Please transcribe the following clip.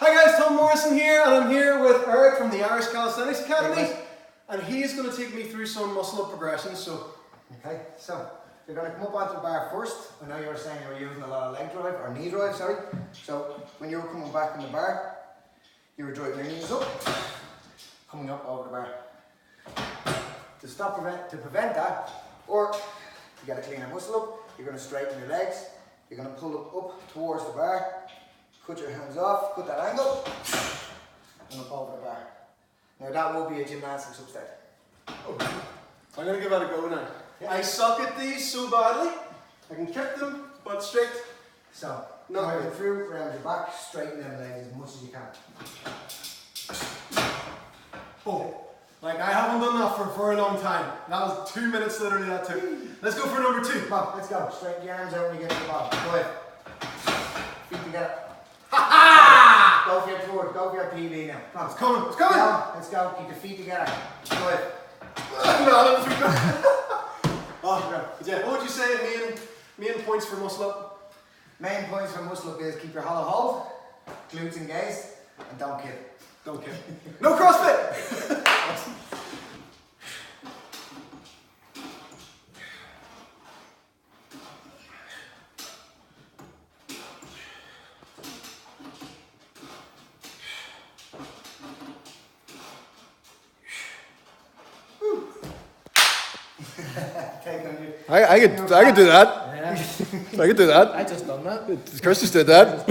Hi guys, Tom Morrison here, and I'm here with Eric from the Irish Calisthenics Academy, and he's going to take me through some muscle up progressions. Okay, so you're going to come up onto the bar first. I know you were saying you were using a lot of leg drive, or knee drive, sorry. So when you were coming back on the bar, you were driving your knees up, coming up over the bar. To prevent that, or to get a cleaner muscle up, you're going to straighten your legs. You're going to pull up towards the bar, cut your hands off, cut that angle, and up over the bar. Now that will be a gymnastics upstep. Oh, I'm going to give that a go now. Yeah. I suck at these so badly. I can kick them, but straight. So, No. go through, around your back, straighten them legs as much as you can. Oh, like I haven't done that for a very long time. That was 2 minutes literally that took. Let's go for number 2. Come on, let's go. Straighten your arms out when you get to the bottom. Go ahead. Feet together. Ha Go for your forward, go for your PB now. Come on. It's coming, it's coming! Let's go, keep your feet together. Go ahead. No, that was good. Oh, yeah. What would you say main points for muscle up? Main points for muscle up is keep your hollow hold, glutes engaged, and don't kill. Don't kill. No CrossFit! I could do that. Yeah, I could do that. I just done that. Chris just did that.